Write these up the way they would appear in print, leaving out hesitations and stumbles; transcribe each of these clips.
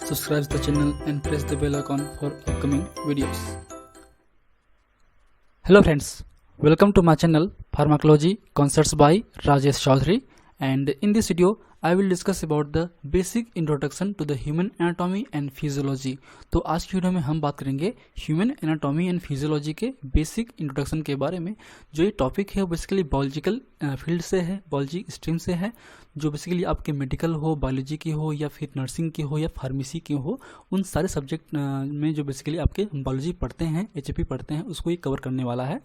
subscribe the channel and press the bell icon for upcoming videos. Hello friends, welcome to my channel Pharmacology Concepts by Rajesh Chaudhary, and in this video I will discuss about the basic introduction to the human anatomy and physiology. तो आज की video में हम बात करेंगे human anatomy and physiology के basic introduction के बारे में। जो ये टॉपिक है वो बेसिकली बायोलॉजिकल फील्ड से है, बायोलॉजी स्ट्रीम से है, जो बेसिकली आपके मेडिकल हो, बायोलॉजी की हो या फिर नर्सिंग की हो या फार्मेसी की हो, उन सारे सब्जेक्ट में जो बेसिकली आपके बायोलॉजी पढ़ते हैं, एचएपी पढ़ते हैं, उसको ये कवर करने वाला है।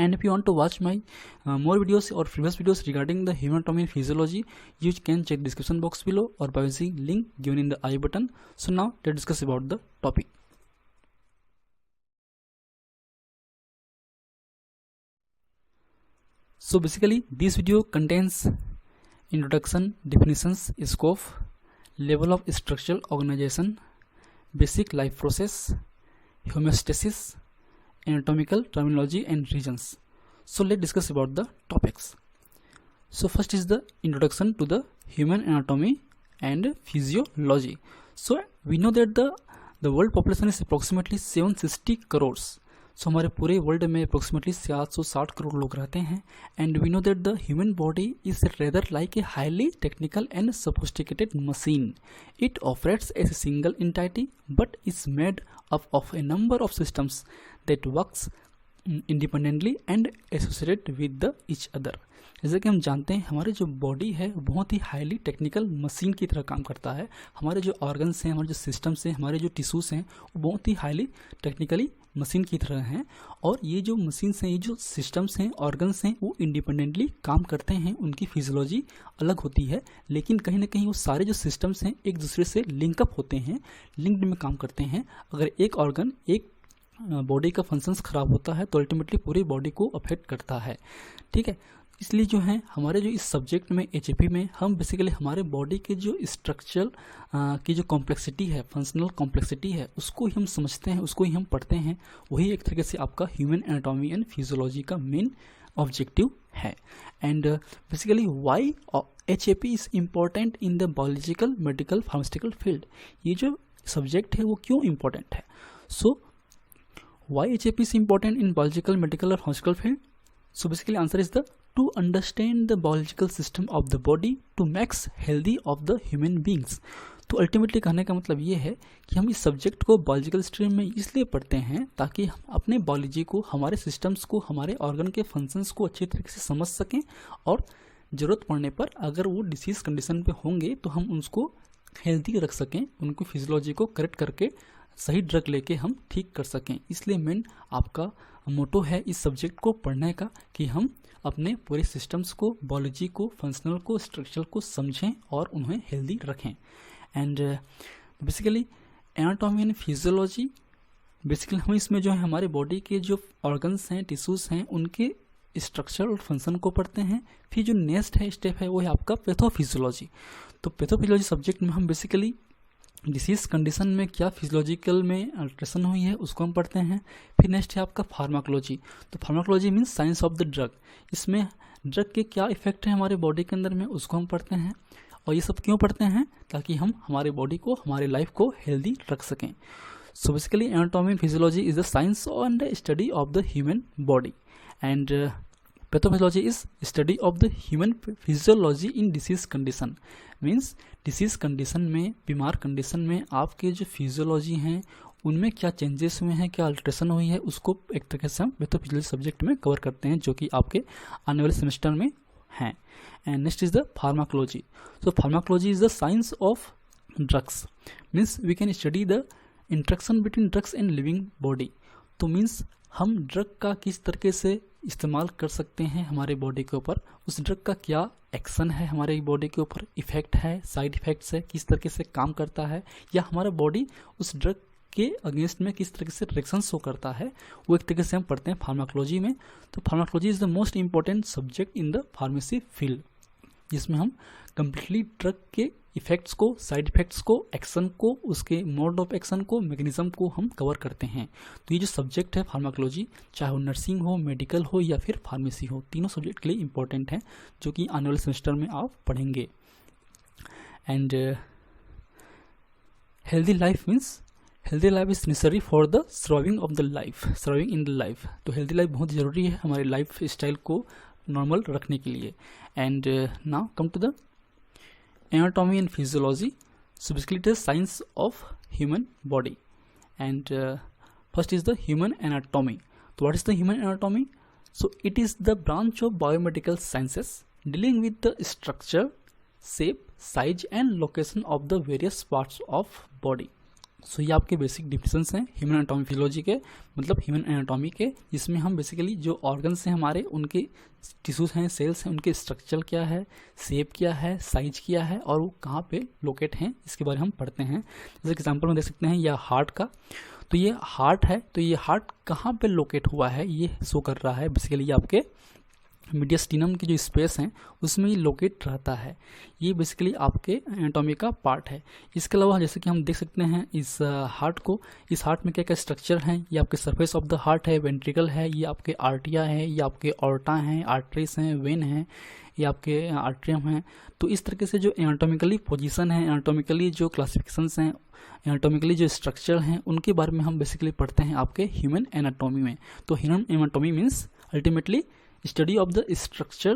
And if you want to watch my more videos or previous videos regarding the human anatomy and physiology, you can check description box below or by using link given in the I button. So now let's discuss about the topic. So basically this video contains introduction, definitions, scope, level of structural organization, basic life process, homeostasis, anatomical terminology and regions. So let's discuss about the topics. So first is the introduction to the human anatomy and physiology. So we know that the world population is approximately 760 crores. So हमारे पूरे world में approximately 760 crore लोग रहते हैं। And we know that the human body is rather like a highly technical and sophisticated machine. It operates as a single entity but is made up of a number of systems that works independently and associated with the each other. जैसे कि हम जानते हैं हमारी जो body है वो बहुत ही हाईली टेक्निकल मशीन की तरह काम करता है. हमारे जो ऑर्गन्स हैं, हमारे जो सिस्टम्स हैं, हमारे जो टिश्यूज़ हैं, वो बहुत ही हाईली टेक्निकली मशीन की तरह हैं. और ये जो मशीन्स हैं, ये जो सिस्टम्स हैं, ऑर्गन्स हैं, वो इंडिपेंडेंटली काम करते हैं. उनकी फिजियोलॉजी अलग होती है, लेकिन कहीं ना कहीं वो सारे जो सिस्टम्स हैं एक दूसरे से लिंकअप होते हैं, लिंक्ड में काम करते हैं. अगर एक ऑर्गन, एक बॉडी का फंक्शंस खराब होता है तो अल्टीमेटली पूरी बॉडी को अफेक्ट करता है. ठीक है, इसलिए जो है हमारे जो इस सब्जेक्ट में एचएपी में हम बेसिकली हमारे बॉडी के जो स्ट्रक्चरल की जो कॉम्प्लेक्सिटी है, फंक्शनल कॉम्प्लेक्सिटी है, उसको ही हम समझते हैं, उसको ही हम पढ़ते हैं. वही एक तरीके से आपका ह्यूमन एनाटॉमी एंड फिजियोलॉजी का मेन ऑब्जेक्टिव है. And basically why HAP is important in the biological, medical, pharmaceutical field. ये जो सब्जेक्ट है वो क्यों इम्पॉर्टेंट है? सो why HAP is important in biological, medical or pharmaceutical field? So basically answer is the to understand the biological system of the body to makes healthy of the human beings. तो ultimately कहने का मतलब ये है कि हम इस subject को बायोलॉजिकल स्ट्रीम में इसलिए पढ़ते हैं ताकि हम अपने बायोलॉजी को, हमारे सिस्टम्स को, हमारे ऑर्गन के फंक्शंस को अच्छी तरीके से समझ सकें, और ज़रूरत पड़ने पर अगर वो डिसीज़ कंडीशन पे होंगे तो हम उसको हेल्दी रख सकें, उनको फिजियोलॉजी को करेक्ट करके सही ड्रग लेके हम ठीक कर सकें. इसलिए मेन आपका मोटो है इस सब्जेक्ट को पढ़ने का कि हम अपने पूरे सिस्टम्स को, बायोलॉजी को, फंक्शनल को, स्ट्रक्चरल को समझें और उन्हें हेल्दी रखें. And basically anatomy and physiology, basically हम इसमें जो है हमारे बॉडी के जो ऑर्गन्स हैं, टिश्यूज़ हैं, उनके स्ट्रक्चर और फंक्शन को पढ़ते हैं. फिर जो नेक्स्ट है स्टेप है वो है आपका पैथोफिजियोलॉजी. तो पैथोफिजियोलॉजी सब्जेक्ट में हम बेसिकली डिसीज कंडीशन में क्या फिजियोलॉजिकल में अल्ट्रेशन हुई है उसको हम पढ़ते हैं. फिर नेक्स्ट है आपका फार्माकोलॉजी. तो pharmacology means science of the drug. इसमें ड्रग के क्या इफेक्ट है हमारे बॉडी के अंदर में उसको हम पढ़ते हैं. और ये सब क्यों पढ़ते हैं? ताकि हम हमारे बॉडी को, हमारे लाइफ को हेल्दी रख सकें. So basically anatomy physiology is the science and study of the human body, and pathophysiology is study of the human physiology in disease condition. Means disease condition में, बीमार कंडीशन में आपके जो फिजियोलॉजी हैं उनमें क्या चेंजेस हुए हैं, क्या अल्ट्रेशन हुई है, उसको एक तरीके से हम पैथोफिजियोलॉजी सब्जेक्ट में कवर करते हैं, जो कि आपके आने वाले सेमेस्टर में हैं. And next is the pharmacology. So pharmacology is the science of drugs. Means we can study the interaction between drugs and living body. तो मीन्स हम ड्रग का किस तरीके से इस्तेमाल कर सकते हैं हमारे बॉडी के ऊपर, उस ड्रग का क्या एक्शन है हमारे बॉडी के ऊपर, इफेक्ट है, साइड इफेक्ट्स है, किस तरीके से काम करता है, या हमारा बॉडी उस ड्रग के अगेंस्ट में किस तरीके से रिएक्शन शो करता है, वो एक तरीके से हम पढ़ते हैं फार्माकोलॉजी में. तो pharmacology is the most important subject in the pharmacy field, जिसमें हम कंप्लीटली ड्रग के इफेक्ट्स को, साइड इफेक्ट्स को, एक्शन को, उसके मोड ऑफ एक्शन को, मैकेनिज्म को हम कवर करते हैं. तो ये जो सब्जेक्ट है फार्माकोलॉजी, चाहे वो नर्सिंग हो, मेडिकल हो या फिर फार्मेसी हो, तीनों सब्जेक्ट के लिए इंपॉर्टेंट है, जो कि आने वाले सेमेस्टर में आप पढ़ेंगे. And healthy life means healthy life is necessary for the surviving of the life, surviving in the life. तो हेल्दी लाइफ बहुत ज़रूरी है हमारे लाइफ स्टाइल को नॉर्मल रखने के लिए। And now come to the anatomy and physiology. So basically it is science of human body. And first is the human anatomy. तो what is the human anatomy? So it is the branch of biomedical sciences dealing with the structure, shape, size and location of the various parts of body. So ये आपके basic definitions हैं human anatomy physiology के, मतलब human anatomy के, जिसमें हम basically जो organs हैं हमारे, उनके टिश्यूज हैं, सेल्स हैं, उनके स्ट्रक्चर क्या है, शेप क्या है, साइज क्या है और वो कहाँ पे लोकेट हैं, इसके बारे में हम पढ़ते हैं। जैसे एग्जाम्पल में देख सकते हैं यह हार्ट का, तो ये हार्ट है, तो ये हार्ट कहाँ पे लोकेट हुआ है ये शो कर रहा है। बेसिकली ये आपके मीडियस्टिनम की जो स्पेस है उसमें ये लोकेट रहता है। ये बेसिकली आपके एनाटॉमी का पार्ट है। इसके अलावा जैसे कि हम देख सकते हैं इस हार्ट को, इस हार्ट में क्या क्या स्ट्रक्चर हैं, ये आपके सरफेस ऑफ द हार्ट है, वेंट्रिकल है, ये आपके आर्टिया है, ये आपके ऑर्टा हैं, आर्टरीज हैं, वेन हैं, ये आपके आर्ट्रियम हैं। तो इस तरीके से जो एनाटॉमिकली पोजीशन है, एनाटॉमिकली जो क्लासिफिकेशंस हैं, एनाटॉमिकली जो स्ट्रक्चर हैं, उनके बारे में हम बेसिकली पढ़ते हैं आपके ह्यूमन एनाटॉमी में। तो human anatomy means ultimately study of the structure,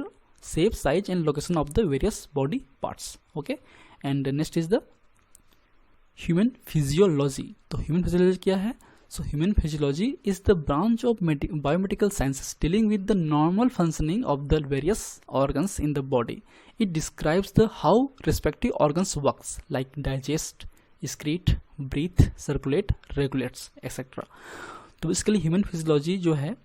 shape, size and location of the various body parts. Okay, and next is the human physiology. तो human physiology क्या है? So human physiology is the branch of biomedical sciences dealing with the normal functioning of the various organs in the body. It describes the how respective organs works like digest, excrete, breathe, circulate, regulates, etc. तो इसके लिए human physiology जो है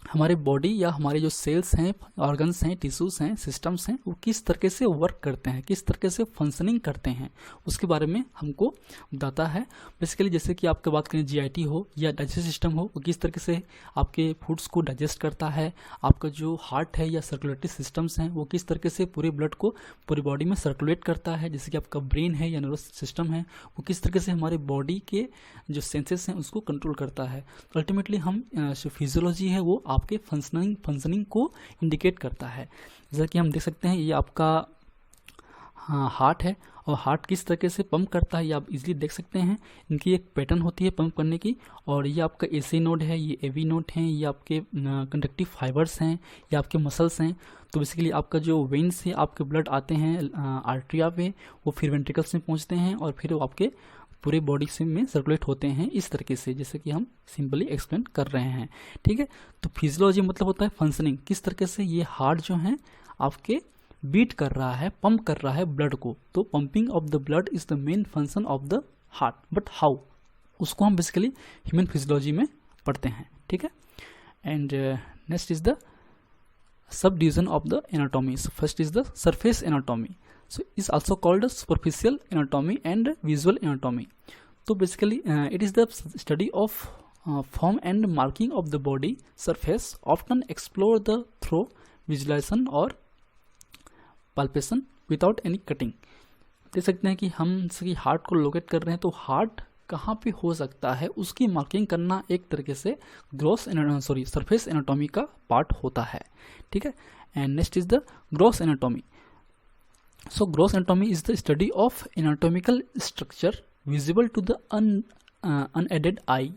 हमारे body या हमारे जो sales हैं, ऑर्गन्स हैं, टिश्यूज हैं, सिस्टम्स हैं, वो किस तरीके से वर्क करते हैं, किस तरीके से फंक्शनिंग करते हैं, उसके बारे में हमको बताता है। बेसिकली जैसे कि आपके बात करें जीआईटी हो या डाइजेस्टिव सिस्टम हो, वो किस तरीके से आपके फूड्स को डाइजेस्ट करता है। आपका जो हार्ट है या सर्कुलेटरी सिस्टम्स हैं वो किस तरीके से पूरे ब्लड को पूरी बॉडी में सर्कुलेट करता है। जैसे कि आपका ब्रेन है या नर्वस सिस्टम है, वो किस तरीके से हमारे बॉडी के जो सेंसेस हैं उसको कंट्रोल करता है। तो अल्टीमेटली हम जो फिजियोलॉजी है वो आपके फंक्शनिंग को इंडिकेट करता है। जैसा कि हम देख सकते हैं ये आपका हार्ट है और हार्ट किस तरीके से पंप करता है ये आप इजीली देख सकते हैं। इनकी एक पैटर्न होती है पंप करने की, और ये आपका एसी नोड है, ये एवी नोड है, ये आपके कंडक्टिव फाइबर्स हैं, ये आपके मसल्स हैं। तो बेसिकली आपका जो वेन्स से आपके ब्लड आते हैं आर्टरिया पे, वो फिर वेंट्रिकल्स में पहुंचते हैं और फिर वो आपके पूरे बॉडी से में सर्कुलेट होते हैं इस तरीके से, जैसे कि हम सिंपली एक्सप्लेन कर रहे हैं। ठीक है, तो फिजियोलॉजी मतलब होता है फंक्शनिंग, किस तरीके से ये हार्ट जो है आपके बीट कर रहा है, पंप कर रहा है ब्लड को। तो pumping of the blood is the main function of the heart, but how, उसको हम बेसिकली ह्यूमन फिजियोलॉजी में पढ़ते हैं। ठीक है, and next is the sub division of the anatomy. First is the surface anatomy, so is also called superficial anatomy and visual anatomy. So basically it is the study of form and marking of the body surface, often explore the through visualization or palpation without any cutting. देख सकते हैं कि हम सभी heart को locate कर रहे हैं, तो हार्ट कहाँ पे हो सकता है उसकी मार्किंग करना एक तरीके से सरफेस एनाटॉमी का पार्ट होता है। ठीक है, and next is the gross anatomy. So gross anatomy is the study of anatomical structure visible to the unaided eye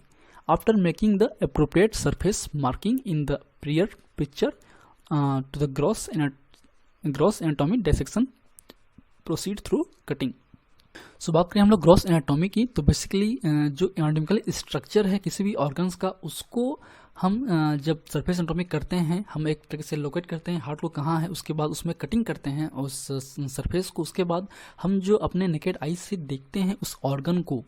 after making the appropriate surface marking in the prior picture to the gross anatomy dissection proceed through cutting. So बात करें हम लोग gross anatomy की, तो basically जो anatomical structure है किसी भी ऑर्गन्स का, उसको हम जब सरफेस एनाटॉमी करते हैं, हम एक तरीके से लोकेट करते हैं हार्ट को कहाँ है, उसके बाद उसमें कटिंग करते हैं उस सरफेस को। उसके बाद हम जो अपने नेकेड आई से देखते हैं उस ऑर्गन को,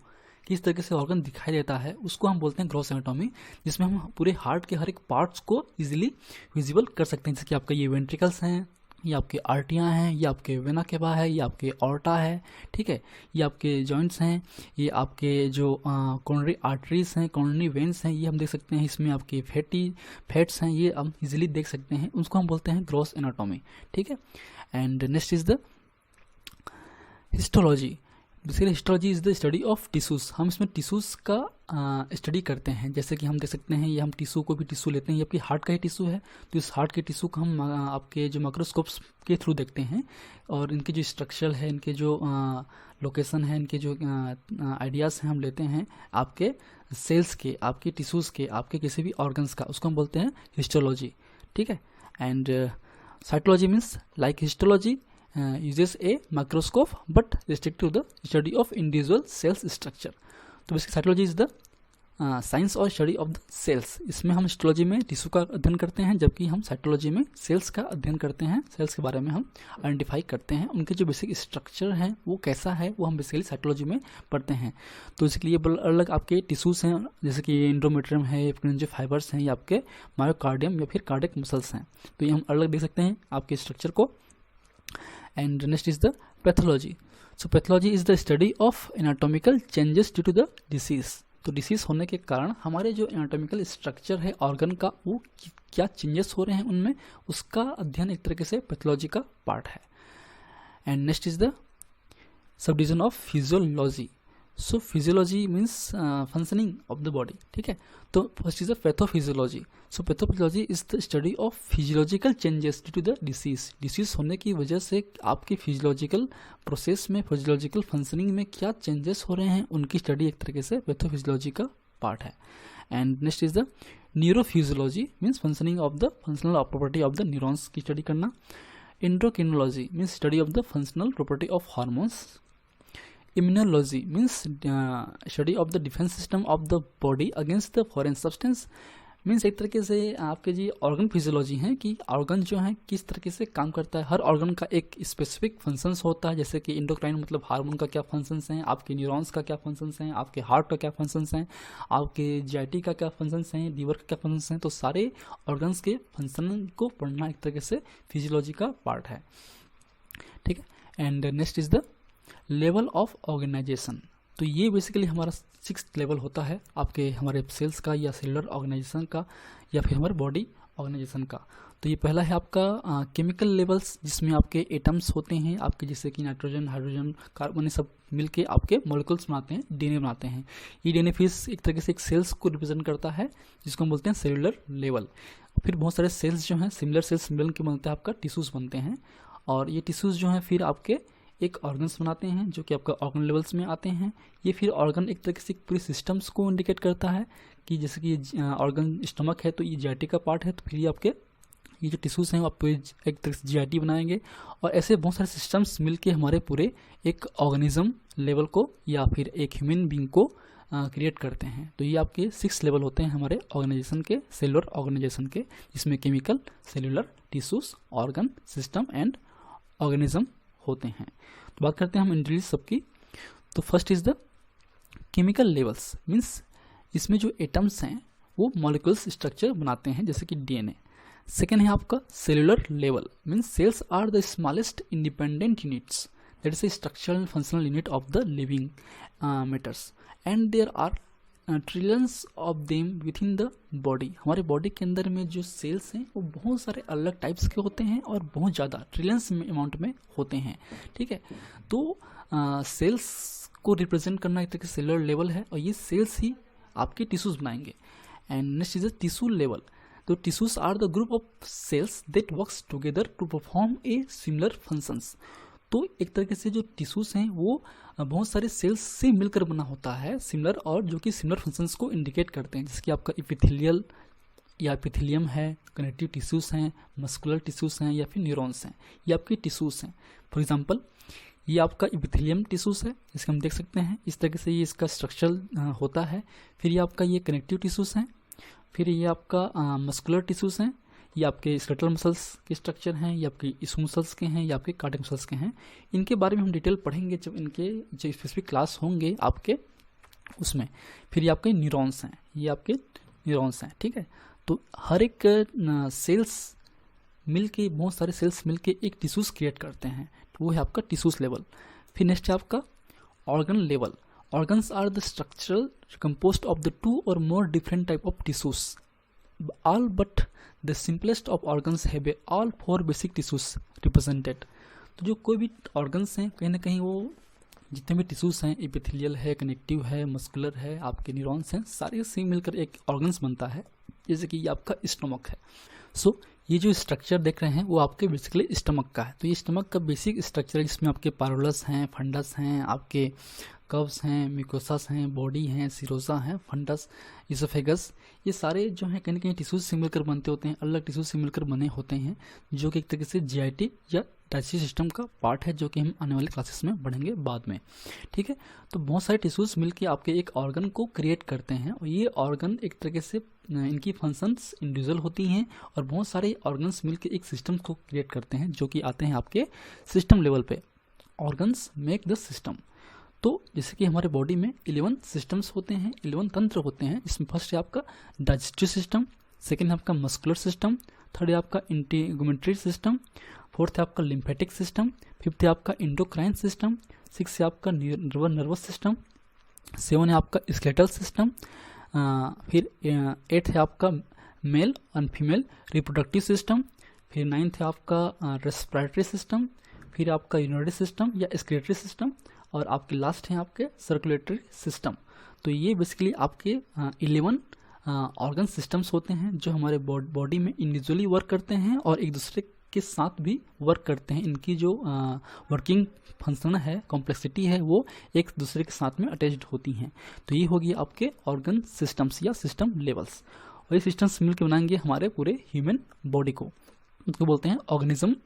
किस तरीके से ऑर्गन दिखाई देता है, उसको हम बोलते हैं ग्रॉस एनाटॉमी, जिसमें हम पूरे हार्ट के हर एक पार्ट्स को इजीली विजिबल कर सकते हैं। जैसे कि आपका ये वेंट्रिकल्स हैं, ये आपके आर्टियाँ हैं, ये आपके वेना केवा है, ये आपके ऑर्टा है। ठीक है, ये आपके जॉइंट्स हैं, ये आपके जो कोरोनरी आर्टरीज हैं, कोरोनरी वेन्स हैं, ये हम देख सकते हैं। इसमें आपके फैट्स हैं, ये हम इजीली देख सकते हैं, उसको हम बोलते हैं ग्रॉस एनाटॉमी। ठीक है, and next is the histology. Basically histology is the study of tissues. हम इसमें टिश्यूज का स्टडी करते हैं, जैसे कि हम देख सकते हैं ये हम टिश्यू को भी टिश्यू लेते हैं, ये आपकी हार्ट का ही टिश्यू है, तो इस हार्ट के टिश्यू को हम आपके जो माइक्रोस्कोप्स के थ्रू देखते हैं और इनके जो स्ट्रक्चर है, इनके जो लोकेशन है, इनके जो आइडियाज़ हैं हम लेते हैं आपके सेल्स के, आपके टिश्यूज़ के, आपके किसी भी ऑर्गन्स का, उसको हम बोलते हैं हिस्टोलॉजी, ठीक है। And cytology means like histology uses a microscope but restrict to the study of individual cells structure। तो basic cytology is the science और स्टडी ऑफ द सेल्स। इसमें हम हिस्टोलॉजी में टिश्यू का अध्ययन करते हैं, जबकि हम साइटोलॉजी में सेल्स का अध्ययन करते हैं, सेल्स के बारे में हम आइडेंटिफाई करते हैं, उनके जो बेसिक स्ट्रक्चर हैं वो कैसा है वो हम बेसिकली साइटोलॉजी में पढ़ते हैं। तो इसके लिए अलग आपके टिश्यूज़ हैं, जैसे कि एंडोमेट्रियम है, जो फाइबर्स हैं, ये आपके मायोकार्डियम या फिर कार्डियक मसल्स हैं, तो ये हम अलग देख सकते हैं आपके स्ट्रक्चर को। And next is the pathology। So pathology is the study of anatomical changes due to the disease। तो डिसीज होने के कारण हमारे जो एनाटॉमिकल स्ट्रक्चर है ऑर्गन का, वो क्या चेंजेस हो रहे हैं उनमें, उसका अध्ययन एक तरीके से पैथोलॉजी का पार्ट है। And next is the sub division of physiology. So physiology means functioning of the body, ठीक है। तो first is the pathophysiology. So pathophysiology is the study of physiological changes due to the disease होने की वजह से आपके physiological process में, physiological functioning में क्या चेंजेस हो रहे हैं, उनकी स्टडी एक तरीके से पैथोफिजियोलॉजी का पार्ट है। And next is the neurophysiology means functioning of the functional property of the neurons की स्टडी करना। Endocrinology means study of the functional property of hormones. Immunology means study of the defence system of the body against the foreign substance. Means एक तरीके से आपके जी organ physiology हैं कि organ जो है किस तरीके से काम करता है, हर ऑर्गन का एक स्पेसिफिक फंक्शंस होता है, जैसे कि इंडोक्राइन मतलब हार्मोन का क्या फंक्शंस हैं, आपके न्यूरॉन्स का क्या फंक्शंस हैं, आपके हार्ट का क्या फंक्शंस हैं, आपके जीआईटी का क्या फंक्शंस हैं, लीवर का क्या फंक्शंस हैं। तो सारे ऑर्गन्स के फंक्शन को पढ़ना एक तरीके से फिजियोलॉजी का पार्ट है, ठीक है। And next is the level of organisation. तो ये बेसिकली हमारा 6th लेवल होता है आपके हमारे सेल्स का या सेलुलर ऑर्गेनाइजेशन का या फिर हमारे बॉडी ऑर्गेनाइजेशन का। तो ये पहला है आपका केमिकल लेवल्स, जिसमें आपके एटम्स होते हैं आपके, जैसे कि नाइट्रोजन, हाइड्रोजन, कार्बन, ये सब मिलके आपके मॉलिक्यूल्स बनाते हैं, डीएनए बनाते हैं। ये डीएनए फिर एक तरीके से एक सेल्स को रिप्रेजेंट करता है, जिसको हम बोलते हैं सेलुलर लेवल। फिर बहुत सारे सेल्स जो हैं सिमिलर सेल्स मिल के बनते हैं, आपका टिश्यूज़ बनते हैं, और ये टिश्यूज़ जो हैं फिर आपके एक ऑर्गन्स बनाते हैं जो कि आपका ऑर्गन लेवल्स में आते हैं। ये फिर ऑर्गन एक तरीके से पूरी सिस्टम्स को इंडिकेट करता है कि जैसे कि ऑर्गन स्टमक है तो ये जीआईटी का पार्ट है, तो फिर ये आपके ये जो टिश्यूज़ हैं वो आप एक तरह से जीआईटी बनाएंगे, और ऐसे बहुत सारे सिस्टम्स मिलके हमारे पूरे एक ऑर्गेनिज्म लेवल को या फिर एक ह्यूमन बींग को क्रिएट करते हैं। तो ये आपके 6 लेवल होते हैं हमारे ऑर्गेनाइजेशन के, सेलुलर ऑर्गेनाइजेशन के, जिसमें chemical, cellular, tissues, organ, system and organism होते हैं। तो बात करते हैं हम इंडिविजुअल सबकी। तो first is the chemical levels, means इसमें जो एटम्स हैं वो मॉलिक्यूल्स स्ट्रक्चर बनाते हैं, जैसे कि डीएनए। सेकेंड है आपका cellular level, means cells are the smallest independent units, that is a structural and functional unit of the living matters and there are trillions of them within the body. हमारे body के अंदर में जो sales हैं वो बहुत सारे अलग टाइप्स के होते हैं और बहुत ज़्यादा ट्रिलियंस अमाउंट में होते हैं, ठीक है। तो सेल्स को रिप्रेजेंट करना एक तरीके से सेलुलर लेवल है, और ये सेल्स ही आपके टिश्यूज बनाएंगे। And next is the tissue level. तो tissues are the group of cells that works together to perform a similar functions. तो एक तरीके से जो टिश्यूज हैं वो बहुत सारे सेल्स से मिलकर बना होता है सिमिलर, और जो कि सिमिलर फंक्शंस को इंडिकेट करते हैं, जैसे कि आपका एपिथेलियल या एपिथेलियम है, कनेक्टिव टिश्यूज हैं, मस्कुलर टिश्यूज हैं या फिर न्यूरॉन्स हैं, ये आपके टिश्यूज हैं। फॉर एग्जांपल ये आपका एपिथेलियम टिश्यूज है, जिसको हम देख सकते हैं इस तरीके से ये इसका स्ट्रक्चर होता है। फिर ये आपका ये कनेक्टिव टिश्यूज हैं, फिर ये आपका मस्कुलर टिश्यूज हैं, ये आपके स्केलेटल मसल्स के स्ट्रक्चर हैं, ये आपके स्मूथ मसल्स के हैं, या आपके कार्डियक मसल्स के हैं। इनके बारे में हम डिटेल पढ़ेंगे जब इनके जो स्पेसिफिक क्लास होंगे आपके उसमें। फिर ये आपके न्यूरॉन्स हैं, ये आपके न्यूरॉन्स हैं, ठीक है। तो हर एक सेल्स मिलके, बहुत सारे सेल्स मिलके एक टिश्यूज क्रिएट करते हैं, तो वो है आपका टिश्यूज लेवल। फिर नेक्स्ट है आपका organ level. Organs are the structural compost of the 2 or more different type of tissues, all but the simplest of organs have all 4 basic tissues represented। तो जो कोई भी ऑर्गन्स हैं कहीं ना कहीं वो जितने भी टिश्यूज़ हैं, एपिथेलियल है, कनेक्टिव है, मस्कुलर है, आपके न्यूरॉन्स हैं, सारे से मिलकर एक ऑर्गन्स बनता है, जैसे कि ये आपका स्टमक है। सो ये जो स्ट्रक्चर देख रहे हैं वो आपके बेसिकली स्टमक का है। तो ये स्टमक का बेसिक स्ट्रक्चर है, जिसमें आपके पारोलस हैं, फंडस हैं, आपके कव्स हैं, म्यूकोसास हैं, बॉडी हैं, सिरोसा हैं, फंडस, इसोफेगस, ये सारे जो हैं कहीं ना कहीं टिश्यूज से मिलकर बनते होते हैं, अलग टिश्यूज से मिलकर बने होते हैं, जो कि एक तरीके से जीआईटी या डाइजेस्टिव सिस्टम का पार्ट है, जो कि हम आने वाले क्लासेस में पढ़ेंगे बाद में। ठीक है, तो बहुत सारे टिश्यूज मिलकर आपके एक ऑर्गन को क्रिएट करते हैं, और ये ऑर्गन एक तरीके से इनकी फंक्शंस इंडिविजुअल होती हैं, और बहुत सारे ऑर्गन्स मिलकर एक सिस्टम को क्रिएट करते हैं, जो कि आते हैं आपके सिस्टम लेवल पे। Organs make the system. तो जैसे कि हमारे बॉडी में 11 सिस्टम्स होते हैं, 11 तंत्र होते हैं, जिसमें फर्स्ट है आपका डाइजेस्टिव सिस्टम, सेकेंड है आपका मस्कुलर सिस्टम, थर्ड है आपका इंटीगुमेंटरी सिस्टम, फोर्थ है आपका लिम्फेटिक सिस्टम, फिफ्थ है आपका इंडोक्राइन सिस्टम, सिक्स है आपका नर्वस सिस्टम, सेवन है आपका स्केलेटल सिस्टम, फिर एट है आपका male and female reproductive system, फिर नाइन्थ है आपका रेस्पिरेटरी सिस्टम, फिर आपका यूरिनरी सिस्टम या एक्सक्रीटरी सिस्टम, और आपके लास्ट हैं आपके सर्कुलेटरी सिस्टम। तो ये बेसिकली आपके 11 ऑर्गन सिस्टम्स होते हैं, जो हमारे बॉडी में इंडिविजुअली वर्क करते हैं और एक दूसरे के साथ भी वर्क करते हैं। इनकी जो वर्किंग फंक्शन है, कॉम्प्लेक्सिटी है, वो एक दूसरे के साथ में अटैच्ड होती हैं। तो ये होगी आपके ऑर्गन सिस्टम्स या सिस्टम लेवल्स, और ये सिस्टम्स मिलकर बनाएंगे हमारे पूरे ह्यूमन बॉडी को। उसको बोलते हैं ऑर्गेनिज्म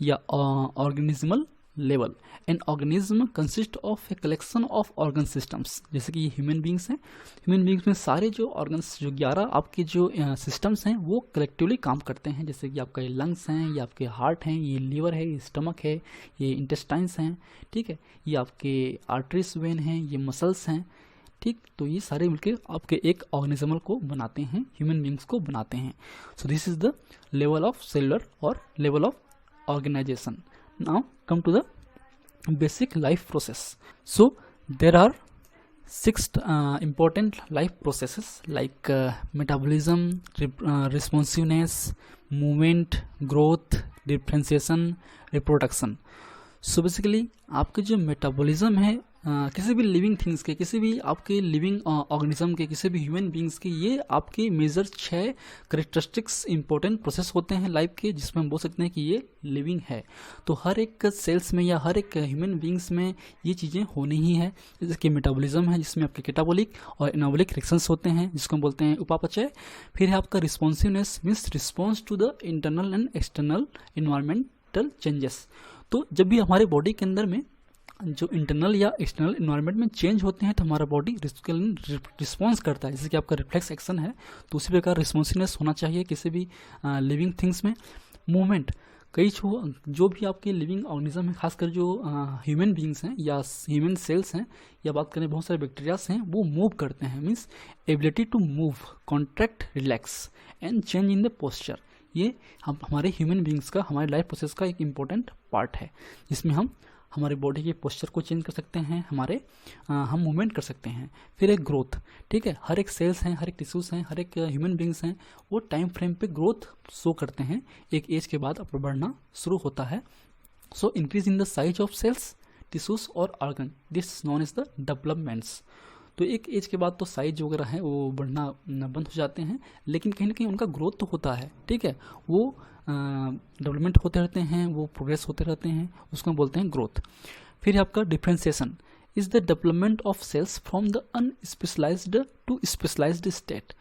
या organismal level. An organism consist of a collection of organ systems. जैसे कि ये ह्यूमन बींग्स हैं, ह्यूमन बींग्स में सारे जो ऑर्गन्स, जो 11 आपके जो सिस्टम्स हैं, वो कलेक्टिवली काम करते हैं। जैसे कि आपका ये लंग्स हैं, ये आपके हार्ट हैं, ये लीवर है, ये स्टमक है, ये इंटेस्टाइन्स हैं, ठीक है, ये आपके आर्टरीज वेन हैं, ये मसल्स हैं, ठीक। तो ये सारे मिलकर आपके एक ऑर्गेनिज्म को बनाते हैं, ह्यूमन बींग्स को बनाते हैं। So this is the level of cellular और level of organization. Now come to the basic life process. So there are 6 important life processes like metabolism, responsiveness, movement, growth, differentiation, reproduction. So basically आपके जो metabolism है किसी भी living things के, किसी भी आपके लिविंग ऑर्गेनिज्म के, किसी भी ह्यूमन बींग्स के, ये आपके मेजर 6 करेक्टरिस्टिक्स इंपॉर्टेंट प्रोसेस होते हैं लाइफ के, जिसमें हम बोल सकते हैं कि ये लिविंग है। तो हर एक सेल्स में या हर एक ह्यूमन बींग्स में ये चीज़ें होनी ही है। जैसे कि मेटाबॉलिज्म है, जिसमें आपके कैटाबॉलिक और एनाबॉलिक रिएक्शंस होते हैं, जिसको हम बोलते हैं उपापचय। फिर है आपका responsiveness, means response to the internal and external environmental changes. तो जब भी हमारे बॉडी के अंदर में जो इंटरनल या एक्सटर्नल इन्वायरमेंट में चेंज होते हैं, तो हमारा बॉडी रिस्पॉन्स करता है। जैसे कि आपका रिफ्लेक्स एक्शन है, तो उसी प्रकार रिस्पॉन्सिवनेस होना चाहिए किसी भी लिविंग थिंग्स में। मूवमेंट, कई जो भी आपके लिविंग ऑर्गेनिज्म है, खासकर जो ह्यूमन बींग्स हैं या ह्यूमन सेल्स हैं, या बात करें बहुत सारे बैक्टीरियाज हैं, वो मूव करते हैं, means ability to move, contract, relax and change in the posture. ये हमारे ह्यूमन बींग्स का, हमारे लाइफ प्रोसेस का एक इम्पॉर्टेंट पार्ट है, जिसमें हम हमारे बॉडी के पोस्चर को चेंज कर सकते हैं, हम मूवमेंट कर सकते हैं। फिर एक ग्रोथ, ठीक है, हर एक सेल्स हैं, हर एक टिश्यूज हैं, हर एक ह्यूमन बींग्स हैं, वो टाइम फ्रेम पे ग्रोथ शो करते हैं। एक एज के बाद अपना बढ़ना शुरू होता है। So increase in the size of cells, tissues और organ, this known is the developments. तो एक एज के बाद तो साइज वगैरह है वो बढ़ना बंद हो जाते हैं, लेकिन कहीं ना कहीं उनका ग्रोथ तो होता है, ठीक है, वो डेवलपमेंट होते रहते हैं, वो प्रोग्रेस होते रहते हैं, उसको बोलते हैं ग्रोथ। फिर आपका differentiation is the development of cells from the unspecialized to specialized state.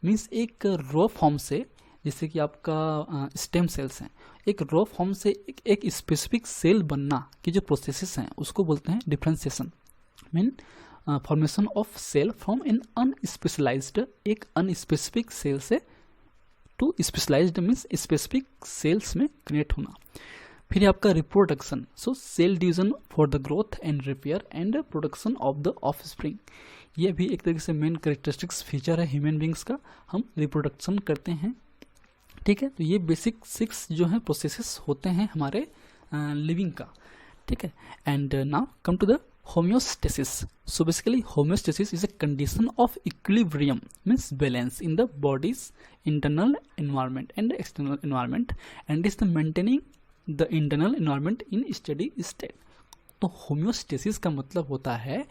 Means एक रॉ फॉर्म से, जैसे कि आपका स्टेम सेल्स हैं, एक रॉ फॉर्म से एक स्पेसिफिक सेल बनना की जो प्रोसेसेस हैं, उसको बोलते हैं differentiation. Mean formation of cell from an unspecialized, एक अनस्पेसिफिक सेल से to specialized means specific cells में क्रिएट होना। फिर आपका reproduction, so cell division for the growth and repair and production of the offspring. ये भी एक तरीके से मेन कैरेक्टरिस्टिक्स फीचर है ह्यूमन बींग्स का, हम रिप्रोडक्शन करते हैं, ठीक है। तो ये बेसिक 6 जो है प्रोसेसेस होते हैं हमारे लिविंग का, ठीक है। And now come to the homeostasis. So basically homeostasis is a condition of equilibrium, means balance in the body's internal environment and external environment, and is the maintaining the internal environment in steady state. तो homeostasis का मतलब होता है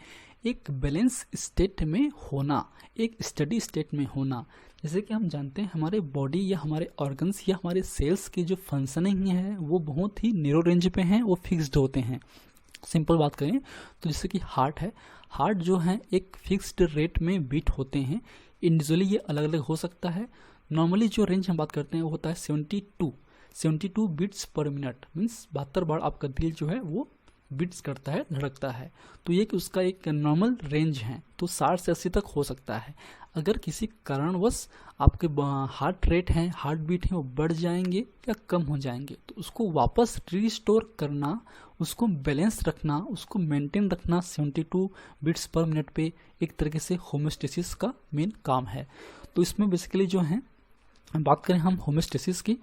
एक balance state में होना, एक steady state में होना। जैसे कि हम जानते हैं हमारे बॉडी या हमारे ऑर्गन्स या हमारे सेल्स की जो फंक्शनिंग है वो बहुत ही नैरो रेंज पे हैं, वो फिक्स्ड होते हैं। सिंपल बात करें तो जैसे कि हार्ट है, हार्ट जो है एक फिक्स्ड रेट में बीट होते हैं। इंडिविजुअली ये अलग अलग हो सकता है। नॉर्मली जो रेंज हम बात करते हैं वो होता है 72 बीट्स पर मिनट, मीन्स 72 बार आपका दिल जो है वो बीट्स करता है, धड़कता है। तो ये कि उसका एक नॉर्मल रेंज है, तो 60 से 80 तक हो सकता है। अगर किसी कारणवश आपके हार्ट रेट हैं, हार्ट बीट हैं, वो बढ़ जाएंगे या कम हो जाएंगे, तो उसको वापस रिस्टोर करना, उसको बैलेंस रखना, उसको मेंटेन रखना 72 बीट्स पर मिनट पे एक तरीके से होम्योस्टेसिस का मेन काम है। तो इसमें बेसिकली जो है बात करें हम होम्योस्टेसिस की,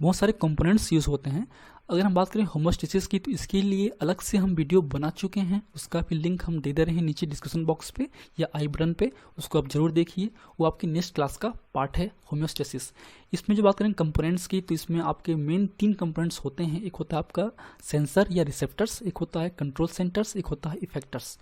बहुत सारे कंपोनेंट्स यूज़ होते हैं। अगर हम बात करें होम्योस्टेसिस की तो इसके लिए अलग से हम वीडियो बना चुके हैं, उसका भी लिंक हम दे रहे हैं नीचे डिस्क्रिप्शन बॉक्स पे या आई बटन पे, उसको आप जरूर देखिए, वो आपकी नेक्स्ट क्लास का पार्ट है होम्योस्टेसिस। इसमें जो बात करें कंपोनेंट्स की तो इसमें आपके मेन 3 कंपोनेंट्स होते हैं। एक होता है आपका सेंसर या रिसेप्टर्स, एक होता है कंट्रोल सेंटर्स, एक होता है इफेक्टर्स।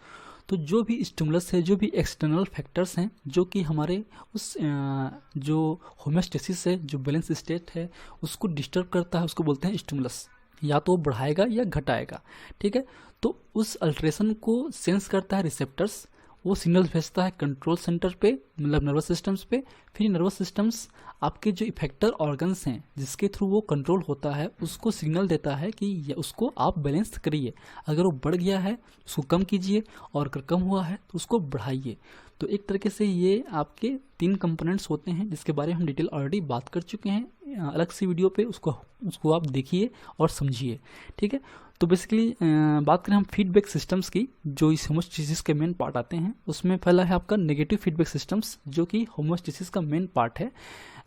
तो जो भी स्टिमुलस है, जो भी एक्सटर्नल फैक्टर्स हैं जो कि हमारे उस जो होम्योस्टेसिस है, जो बैलेंस स्टेट है, उसको डिस्टर्ब करता है, उसको बोलते हैं स्टिमुलस। या तो बढ़ाएगा या घटाएगा, ठीक है। तो उस अल्ट्रेशन को सेंस करता है रिसेप्टर्स, वो सिग्नल भेजता है कंट्रोल सेंटर पे, मतलब नर्वस सिस्टम्स पे। फिर नर्वस सिस्टम्स आपके जो इफेक्टर ऑर्गन्स हैं जिसके थ्रू वो कंट्रोल होता है, उसको सिग्नल देता है कि उसको आप बैलेंस करिए। अगर वो बढ़ गया है उसको कम कीजिए, और अगर कम हुआ है तो उसको बढ़ाइए। तो एक तरीके से ये आपके 3 कंपोनेंट्स होते हैं जिसके बारे में हम डिटेल ऑलरेडी बात कर चुके हैं अलग सी वीडियो पे, उसको आप देखिए और समझिए, ठीक है। तो बेसिकली बात करें हम फीडबैक सिस्टम्स की, जो इस होम्योस्टेसिस के मेन पार्ट आते हैं, उसमें पहला है आपका नेगेटिव फीडबैक सिस्टम्स, जो कि होम्योस्टेसिस का मेन पार्ट है,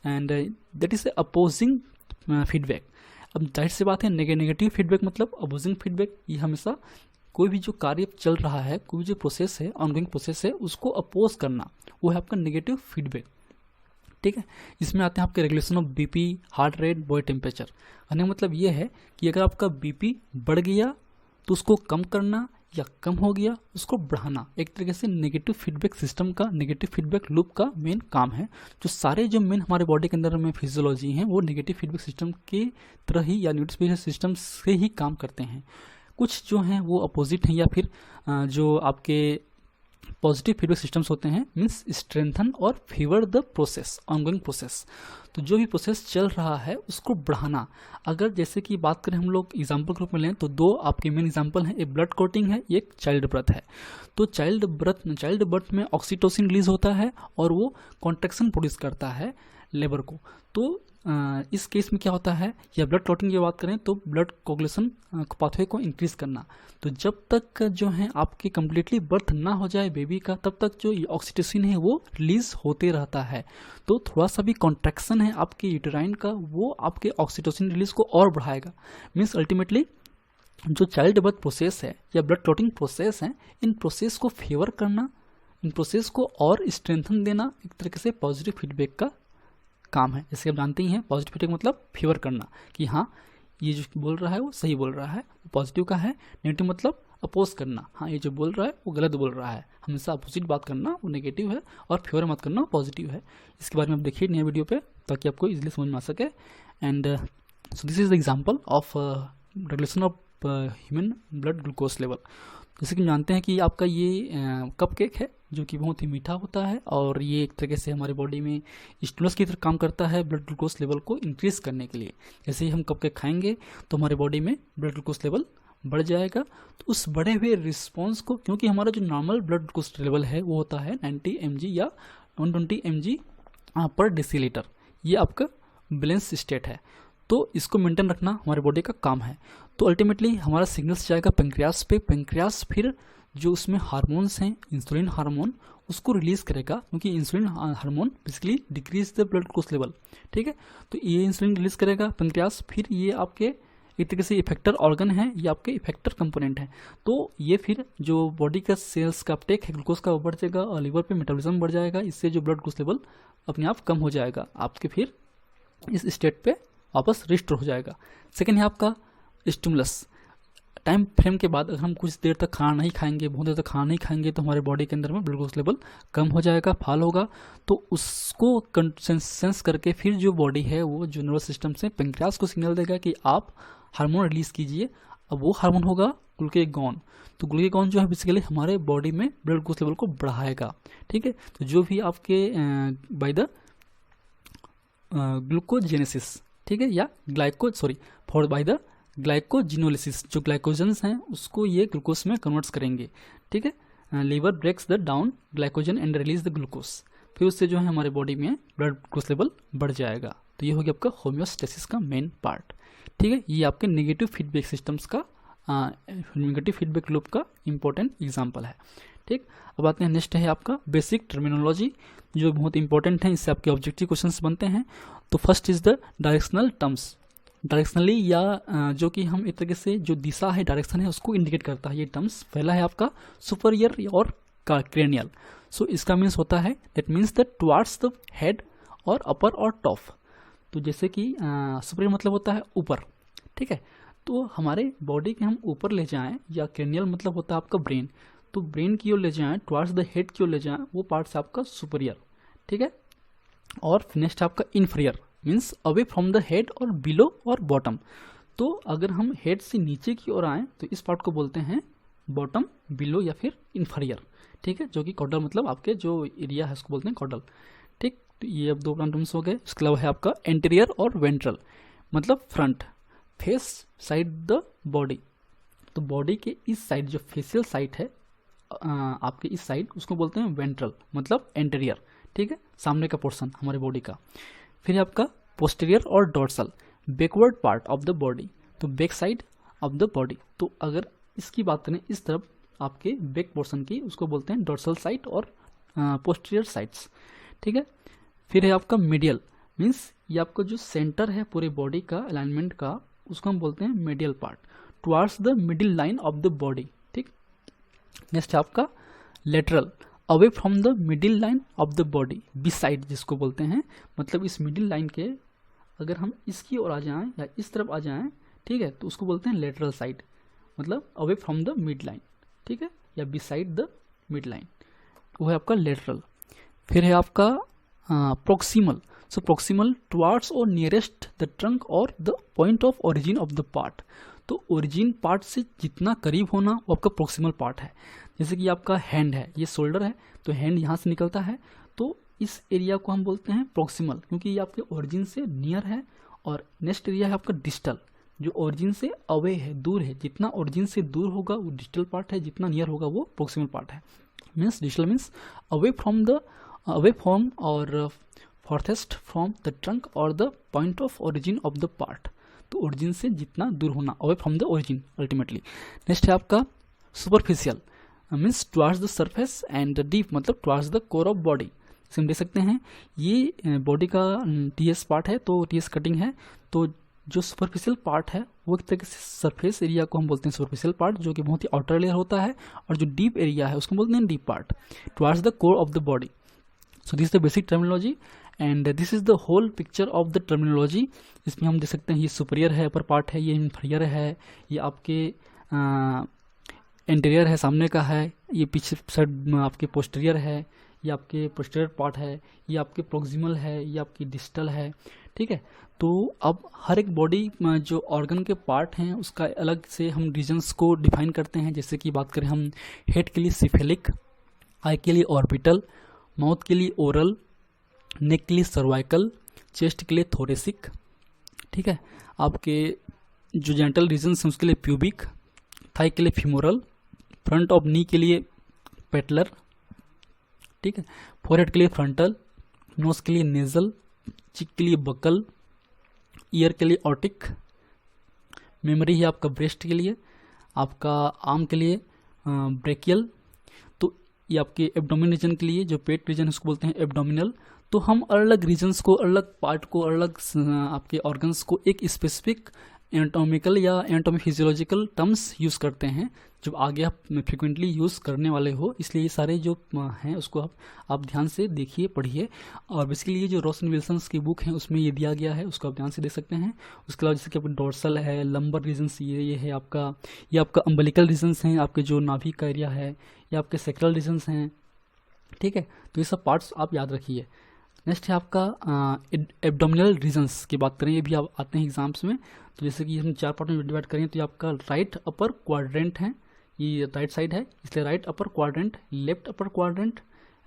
and that is opposing feedback. अब जाहिर सी बात है नेगेटिव फीडबैक मतलब अपोजिंग फीडबैक, ये हमेशा कोई भी जो कार्य चल रहा है, कोई भी जो प्रोसेस है, ऑनगोइंग प्रोसेस है, उसको अपोज करना, वो है आपका नेगेटिव फीडबैक, ठीक है। इसमें आते हैं आपके regulation of BP, heart rate, body temperature. कहने का मतलब ये है कि अगर आपका बीपी बढ़ गया तो उसको कम करना, या कम हो गया उसको बढ़ाना। एक तरीके से नेगेटिव फीडबैक सिस्टम का, नेगेटिव फीडबैक लूप का मेन काम है। जो सारे जो मेन हमारे बॉडी के अंदर में फिजियोलॉजी हैं वो नेगेटिव फीडबैक सिस्टम के तरह ही या न्यूट्रल फीडबैक सिस्टम से ही काम करते हैं। कुछ जो हैं वो अपोजिट हैं, या फिर जो आपके पॉजिटिव फीडबैक सिस्टम्स होते हैं, मीन्स स्ट्रेंथन और favour the process, ongoing process. तो जो भी प्रोसेस चल रहा है उसको बढ़ाना। अगर जैसे कि बात करें हम लोग एग्जाम्पल के रूप में लें तो 2 आपके मेन एग्जाम्पल हैं, एक ब्लड क्लॉटिंग है, एक चाइल्ड बर्थ है। तो चाइल्ड बर्थ में ऑक्सीटोसिन रिलीज होता है और वो कॉन्ट्रैक्शन प्रोड्यूस करता है लेबर को। तो इस केस में क्या होता है, या ब्लड क्लॉटिंग की बात करें तो ब्लड कोगुलेशन पाथवे को इंक्रीज करना। तो जब तक जो है आपके कम्प्लीटली बर्थ ना हो जाए बेबी का, तब तक जो ऑक्सीटोसिन है वो रिलीज होते रहता है। तो थोड़ा सा भी कॉन्ट्रैक्शन है आपके यूटेराइन का, वो आपके ऑक्सीटोसिन रिलीज को और बढ़ाएगा। मीन्स अल्टीमेटली जो चाइल्ड बर्थ प्रोसेस है या ब्लड क्लॉटिंग प्रोसेस है, इन प्रोसेस को फेवर करना, इन प्रोसेस को और स्ट्रेंथन देना, एक तरीके से पॉजिटिव फीडबैक का काम है। जैसे आप जानते ही हैं पॉजिटिव फीडबैक मतलब फेवर करना, कि हाँ ये जो बोल रहा है वो सही बोल रहा है, वो पॉजिटिव का है। नेगेटिव मतलब अपोज करना, हाँ ये जो बोल रहा है वो गलत बोल रहा है। हमेशा अपोजिट बात करना वो नेगेटिव है, और फेवर मत करना वो पॉजिटिव है। इसके बारे में आप देखिए नया वीडियो पे, ताकि आपको इजीली समझ में आ सके। And so this is the example of regulation of human blood glucose level. जैसे कि हम जानते हैं कि आपका ये कप केक है जो कि बहुत ही मीठा होता है, और ये एक तरीके से हमारे बॉडी में स्टिमुलस की तरह काम करता है ब्लड ग्लूकोज लेवल को इंक्रीज करने के लिए। जैसे ही हम कप केक खाएंगे तो हमारे बॉडी में ब्लड ग्लूकोज लेवल बढ़ जाएगा। तो उस बढ़े हुए रिस्पॉन्स को, क्योंकि हमारा जो नॉर्मल ब्लड ग्लूकोज लेवल है वो होता है 90 mg या 120 mg पर डेसीलीटर, ये आपका बैलेंस स्टेट है। तो इसको मेंटेन रखना हमारे बॉडी का काम है। तो अल्टीमेटली हमारा सिग्नल्स जाएगा पेंक्रियास पे, पेंक्रियास फिर जो उसमें हार्मोन्स हैं, इंसुलिन हार्मोन, उसको रिलीज करेगा, क्योंकि insulin hormone basically decrease the blood glucose level, ठीक है। तो ये इंसुलिन रिलीज करेगा पेंक्रियास, फिर ये आपके एक तरीके से इफेक्टर ऑर्गन है, ये आपके इफेक्टर कंपोनेंट है। तो ये फिर जो बॉडी का सेल्स का अपटेक है ग्लूकोज का वो बढ़ जाएगा, और लीवर पे मेटाबॉलिज्म बढ़ जाएगा, इससे जो ब्लड ग्लूकोज लेवल अपने आप कम हो जाएगा, आपके फिर इस स्टेट पे वापस रिस्टोर हो जाएगा। सेकेंड है आपका स्टिमुलस। टाइम फ्रेम के बाद अगर हम कुछ देर तक खाना नहीं खाएंगे, बहुत देर तक खाना नहीं खाएंगे, तो हमारे बॉडी के अंदर में ग्लूकोज लेवल कम हो जाएगा, फॉल होगा। तो उसको सेंस करके फिर जो बॉडी है वो जो नर्वस सिस्टम से पेंक्रियास को सिग्नल देगा कि आप हार्मोन रिलीज कीजिए। अब वो हार्मोन होगा ग्लूकेगॉन। तो ग्लूकेगॉन जो है बेसिकली हमारे बॉडी में ब्लड ग्लूकोज लेवल को बढ़ाएगा। ठीक है, तो जो भी आपके बाय द ग्लूकोजेनेसिस, ठीक है, या बाय द ग्लाइकोजिनोलिसिस, जो ग्लाइकोजन्स हैं उसको ये ग्लूकोज में कन्वर्ट्स करेंगे। ठीक है, liver breaks the down glycogen and release the glucose, फिर उससे जो है हमारे बॉडी में ब्लड ग्लूकोज लेवल बढ़ जाएगा। तो ये हो गया आपका होम्योस्टेसिस का मेन पार्ट। ठीक है, ये आपके नेगेटिव फीडबैक सिस्टम्स का नेगेटिव फीडबैक लूप का इंपॉर्टेंट एग्जाम्पल है। ठीक, अब आते हैं नेक्स्ट है आपका बेसिक टर्मिनोलॉजी, जो बहुत इंपॉर्टेंट है, इससे आपके ऑब्जेक्टिव क्वेश्चंस बनते हैं। तो first is the directional terms. Directionally या जो कि हम एक तरीके से जो दिशा है, डायरेक्शन है, उसको इंडिकेट करता है ये टर्म्स। पहला है आपका सुपरियर और क्रेनियल। सो इसका मीन्स होता है that means the towards the head और अपर और टॉप। तो जैसे कि सुपरियर मतलब होता है ऊपर। ठीक है, तो हमारे बॉडी के हम ऊपर ले जाएं, या क्रेनियल मतलब होता है आपका ब्रेन, तो ब्रेन की ओर ले जाएं, टुवार्ड्स द हेड की ओर ले जाएं, वो पार्ट से आपका सुपरियर। ठीक है, और नेक्स्ट आपका inferior means away from the head और बिलो और बॉटम। तो अगर हम हेड से नीचे की ओर आएँ तो इस पार्ट को बोलते हैं बॉटम, बिलो या फिर इन्फीरियर। ठीक है, जो कि कॉर्डल मतलब आपके जो एरिया है उसको बोलते हैं कॉर्डल। ठीक, तो ये अब दो टर्म्स हो गए। इसके अलावा है आपका एंटीरियर और वेंट्रल, मतलब front face side the body. तो बॉडी के इस साइड जो फेसियल साइड है आपके इस साइड, उसको बोलते हैं वेंट्रल, मतलब एंटीरियर। ठीक है, सामने का पोर्शन हमारे बॉडी का। फिर आपका पोस्टीरियर और dorsal, backward part of the body, तो back side of the body. तो अगर इसकी बात करें इस तरफ आपके बैक पोर्शन की, उसको बोलते हैं डोर्सल साइड और पोस्टीरियर साइड्स। ठीक है, फिर है आपका मीडियल मीन्स ये आपका जो सेंटर है पूरे बॉडी का अलाइनमेंट का, उसको हम बोलते हैं medial part, towards the middle line of the body. ठीक, नेक्स्ट है आपका lateral, away from the middle line of the body, beside जिसको बोलते हैं, मतलब इस मिडिल लाइन के अगर हम इसकी ओर आ जाएं या इस तरफ आ जाएं, ठीक है, तो उसको बोलते हैं लेटरल साइड, मतलब away from the mid line. ठीक है, या बिसाइड द मिड लाइन, वो है आपका लेटरल। फिर है आपका प्रोक्सिमल, सो प्रोक्सिमल टुवार्ड्स और नियरेस्ट द ट्रंक और the point of origin of the part. तो ओरिजिन पार्ट से जितना करीब होना वो आपका प्रोक्सिमल पार्ट है। जैसे कि आपका हैंड है, ये शोल्डर है, तो हैंड यहाँ से निकलता है, तो इस एरिया को हम बोलते हैं प्रोक्सिमल, क्योंकि ये आपके ओरिजिन से नियर है। और नेक्स्ट एरिया है आपका डिस्टल, जो ओरिजिन से अवे है, दूर है। जितना ओरिजिन से दूर होगा वो डिस्टल पार्ट है, जितना नियर होगा वो प्रोक्सिमल पार्ट है। Means distal means away from और फॉर्थेस्ट फ्रॉम द ट्रंक और the point of origin of the part. तो ओरिजिन से जितना दूर होना, away from the origin ultimately. Next है आपका superficial means towards the surface and deep, मतलब towards the core of body. इसे हम देख सकते हैं ये बॉडी का टीएस पार्ट है, तो टीएस कटिंग है। तो जो सुपरफिशियल पार्ट है वो एक तरीके से सरफेस एरिया को हम बोलते हैं सुपरफिशियल पार्ट, जो कि बहुत ही आउटर लेयर होता है। और जो डीप एरिया है उसको बोलते हैं deep part, towards the core of the body. So this the basic terminology and this is the whole picture of the terminology. इसमें हम देख सकते हैं ये सुपीरियर है, अपर पार्ट है, ये इन्फीरियर है, ये आपके इंटीरियर है, सामने का है, ये पीछे साइड आपके पोस्टीरियर है, ये आपके पोस्टीरियर पार्ट है, ये आपके प्रोक्सिमल है, ये आपकी डिस्टल है। ठीक है, तो अब हर एक बॉडी जो ऑर्गन के पार्ट हैं उसका अलग से हम रीजन्स को डिफाइन करते हैं। जैसे कि बात करें हम हेड के लिए सिफेलिक, आई के लिए ऑर्बिटल, माउथ के लिए ओरल, नेक के लिए सर्वाइकल, चेस्ट के लिए थोरेसिक। ठीक है, आपके जो जेंटल रीजन्स हैं उसके लिए प्यूबिक, थाई के लिए फिमोरल, फ्रंट ऑफ नी के लिए पेटलर। ठीक है, फोरहेड के लिए फ्रंटल, नोज के लिए नेजल, चिक के लिए बकल, ईयर के लिए ऑटिक, मेमोरी है आपका ब्रेस्ट के लिए, आपका आर्म के लिए ब्रेकियल। तो ये आपके एब्डोमिन रीजन के लिए जो पेट रीजन है उसको बोलते हैं एब्डोमिनल। तो हम अलग रीजन्स को, अलग पार्ट को, अलग आपके ऑर्गन्स को एक स्पेसिफिक एनाटॉमिकल या एनाटॉमी फिजियोलॉजिकल टर्म्स यूज करते हैं, जब आगे आप फ्रिक्वेंटली यूज़ करने वाले हो, इसलिए ये सारे जो हैं उसको आप ध्यान से देखिए, पढ़िए। और बेसिकली ये जो रॉस एंड विल्सन्स की बुक है उसमें ये दिया गया है, उसको आप ध्यान से देख सकते हैं। उसके अलावा जैसे कि आपका डोर्सल है, लंबर रीजन्स ये है आपका, ये आपका अम्बलिकल रीजन्स हैं, आपके जो नाभि का एरिया है, ये आपके सेक्रल रीजन्स हैं, ठीक है। तो ये सब पार्ट्स आप याद रखिए। नेक्स्ट है आपका एब्डोमिनल रीजन्स की बात करें, ये भी आप आते हैं एग्जाम्स में। तो जैसे कि हम 4 पार्ट में डिवाइड करें तो ये आपका राइट अपर क्वाड्रेंट है, ये राइट साइड है इसलिए right upper quadrant, left upper quadrant,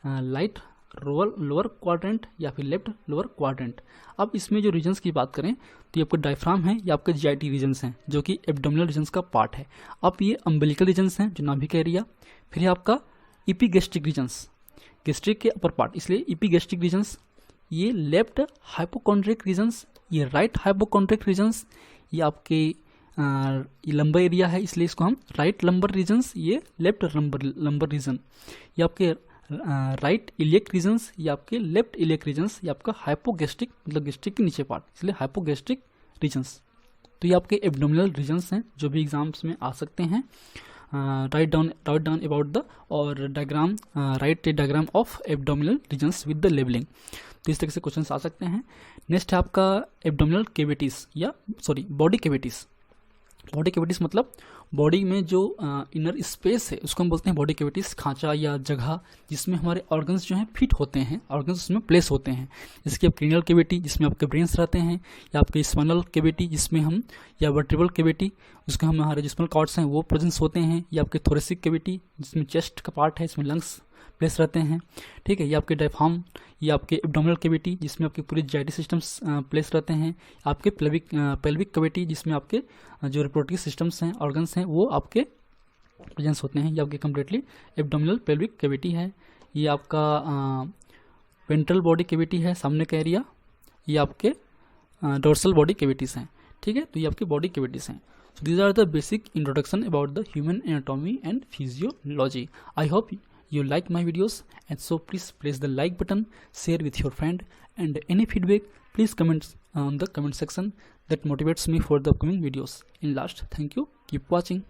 right lower quadrant या फिर लेफ्ट लोअर क्वाड्रेंट। अब इसमें जो रीजन्स की बात करें तो ये आपका डायफ्राम है, ये आपके जीआईटी रीजन्स हैं जो कि एब्डोमिनल रीजन्स का पार्ट है। अब ये अम्बिलिकल रीजन्स हैं जो नाभि का एरिया, फिर है आपका इपीगैस्ट्रिक रीजन्स, गैस्ट्रिक के अपर पार्ट, इसलिए इपीगैस्ट्रिक रीजन्स, ये लेफ्ट हाइपोकॉन्ड्रिक रीजन्स, ये राइट हाइपोकॉन्ड्रिक रीजन्स, ये आपके ये लंबर एरिया है इसलिए इसको हम राइट लंबर रीजन्स, ये लेफ्ट लंबर रीजन, ये आपके राइट इलियक रीजन्स, ये आपके लेफ्ट इलियक रीजन्स, ये आपका हाइपोगैस्ट्रिक मतलब गैस्ट्रिक के नीचे पार्ट इसलिए हाइपोगैस्ट्रिक रीजन्स। तो ये आपके एब्डोमिनल रीजन्स हैं जो भी एग्जाम्स में आ सकते हैं। राइट डाउन अबाउट द और diagram, write diagram of abdominal regions with the labelling. तो इस तरह से क्वेश्चंस आ सकते हैं। नेक्स्ट है आपका एब्डोमिनल कैविटीज या बॉडी कैविटीज। बॉडी कैविटीज मतलब बॉडी में जो इनर स्पेस है उसको हम बोलते हैं बॉडी कैविटीज, खांचा या जगह जिसमें हमारे ऑर्गन्स जो हैं फिट होते हैं, ऑर्गन्स उसमें प्लेस होते हैं। इसकी आप क्रेनियल कैविटी जिसमें आपके ब्रेन्स रहते हैं, या आपके स्पाइनल कैविटी जिसमें हम, या वर्टिब्रल कैविटी उसके हमारे जो स्पाइनल कॉर्ड्स हैं वो प्रेजेंस होते हैं, या आपके थोरेसिक कैविटी जिसमें चेस्ट का पार्ट है, इसमें लंग्स प्लेस रहते हैं, ठीक है। ये आपके डायफ्राम, ये आपके एब्डोमिनल कैविटी जिसमें आपके पूरे जीआईटी सिस्टम्स प्लेस रहते हैं, आपके पेल्विक कैविटी जिसमें आपके जो रिप्रोडक्टिव सिस्टम्स हैं, ऑर्गन्स हैं वो आपके प्रेजेंस होते हैं, ये आपके कम्प्लीटली एब्डोमिनल पेल्विक कैविटी है। ये आपका वेंट्रल बॉडी कैविटी है, सामने का एरिया, ये आपके डोर्सल बॉडी कैविटीज़ हैं, ठीक है। तो ये आपकी बॉडी कैविटीज़ हैं। So these are the basic introduction about the human anatomy and physiology. I hope you like my videos, and so please press the like button, share with your friend, and any feedback please comment on the comment section. That motivates me for the upcoming videos. In last, thank you, keep watching.